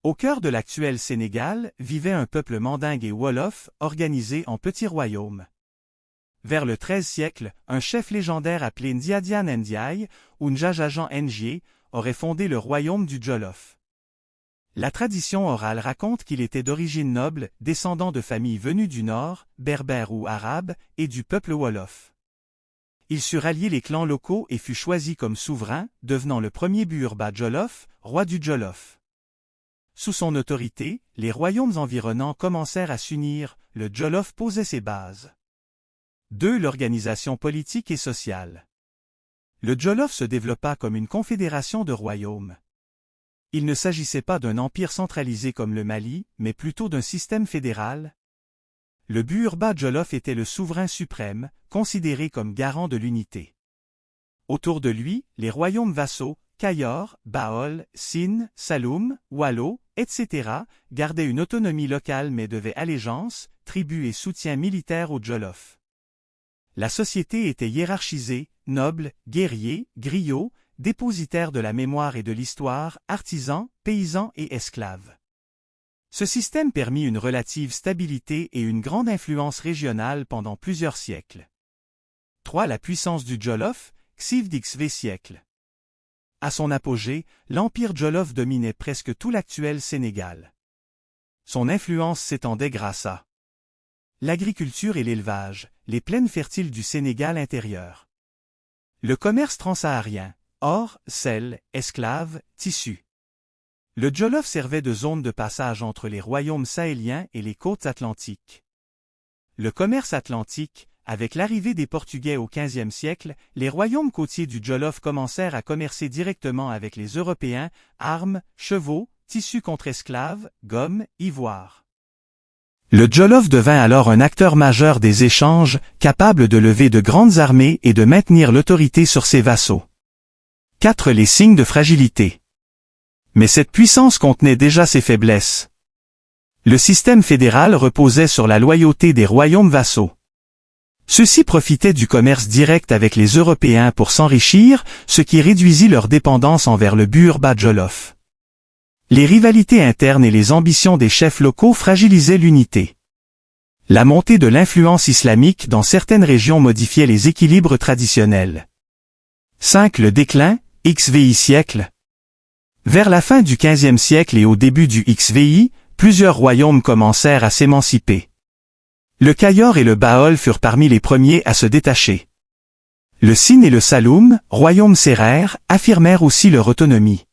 Au cœur de l'actuel Sénégal, vivait un peuple mandingue et wolof, organisé en petits royaumes. Vers le XIIIe siècle, un chef légendaire appelé Ndiadiane Ndiaye, ou Njajajan Ndié, aurait fondé le royaume du Jolof. La tradition orale raconte qu'il était d'origine noble, descendant de familles venues du nord, berbères ou arabes, et du peuple wolof. Il sut rallier les clans locaux et fut choisi comme souverain, devenant le premier Buurba Jolof, roi du Jolof. Sous son autorité, les royaumes environnants commencèrent à s'unir, le Jolof posait ses bases. 2. L'organisation politique et sociale. Le Jolof se développa comme une confédération de royaumes. Il ne s'agissait pas d'un empire centralisé comme le Mali, mais plutôt d'un système fédéral. Le Buurba Jolof était le souverain suprême, considéré comme garant de l'unité. Autour de lui, les royaumes vassaux, Kayor, Baol, Sine, Saloum, Wallo, etc., gardaient une autonomie locale mais devaient allégeance, tribut et soutien militaire au Jolof. La société était hiérarchisée, nobles, guerriers, griots, dépositaires de la mémoire et de l'histoire, artisans, paysans et esclaves. Ce système permit une relative stabilité et une grande influence régionale pendant plusieurs siècles. 3. La puissance du Jolof, XIV siècle. À son apogée, l'empire Jolof dominait presque tout l'actuel Sénégal. Son influence s'étendait grâce à l'agriculture et l'élevage, les plaines fertiles du Sénégal intérieur. Le commerce transsaharien, or, sel, esclaves, tissus. Le Jolof servait de zone de passage entre les royaumes sahéliens et les côtes atlantiques. Le commerce atlantique, avec l'arrivée des Portugais au XVe siècle, les royaumes côtiers du Jolof commencèrent à commercer directement avec les Européens, armes, chevaux, tissus contre esclaves, gomme, ivoire. Le Jolof devint alors un acteur majeur des échanges, capable de lever de grandes armées et de maintenir l'autorité sur ses vassaux. 4. Les signes de fragilité. Mais cette puissance contenait déjà ses faiblesses. Le système fédéral reposait sur la loyauté des royaumes vassaux. Ceux-ci profitaient du commerce direct avec les Européens pour s'enrichir, ce qui réduisit leur dépendance envers le Buurba Jolof. Les rivalités internes et les ambitions des chefs locaux fragilisaient l'unité. La montée de l'influence islamique dans certaines régions modifiait les équilibres traditionnels. 5. Le déclin, XVI siècle. Vers la fin du XVe siècle et au début du XVI, plusieurs royaumes commencèrent à s'émanciper. Le Kayor et le Baol furent parmi les premiers à se détacher. Le Sine et le Saloum, royaumes sérères, affirmèrent aussi leur autonomie.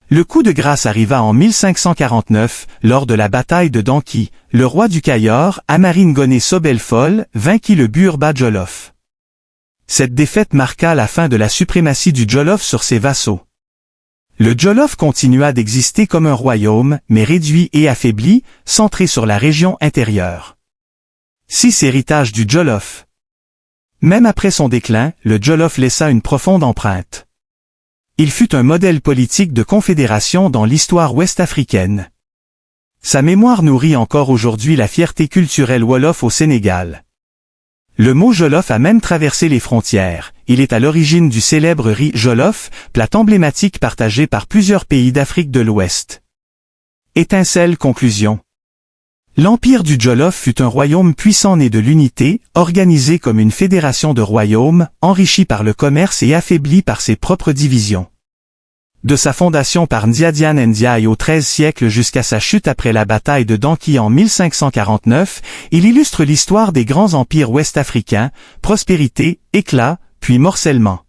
Le coup de grâce arriva en 1549, lors de la bataille de Danki. Le roi du Kayor, Amarine Goné Sobelfol, vainquit le Buurba Jolof. Cette défaite marqua la fin de la suprématie du Jolof sur ses vassaux. Le Jolof continua d'exister comme un royaume, mais réduit et affaibli, centré sur la région intérieure. 6. Héritage du Jolof. Même après son déclin, le Jolof laissa une profonde empreinte. Il fut un modèle politique de confédération dans l'histoire ouest-africaine. Sa mémoire nourrit encore aujourd'hui la fierté culturelle wolof au Sénégal. Le mot Jolof a même traversé les frontières. Il est à l'origine du célèbre riz Jolof, plat emblématique partagé par plusieurs pays d'Afrique de l'Ouest. Étincelle conclusion. L'empire du Jolof fut un royaume puissant né de l'unité, organisé comme une fédération de royaumes, enrichi par le commerce et affaibli par ses propres divisions. De sa fondation par Ndiadiane Ndiaye au XIIIe siècle jusqu'à sa chute après la bataille de Danki en 1549, il illustre l'histoire des grands empires ouest-africains, prospérité, éclat, puis morcellement.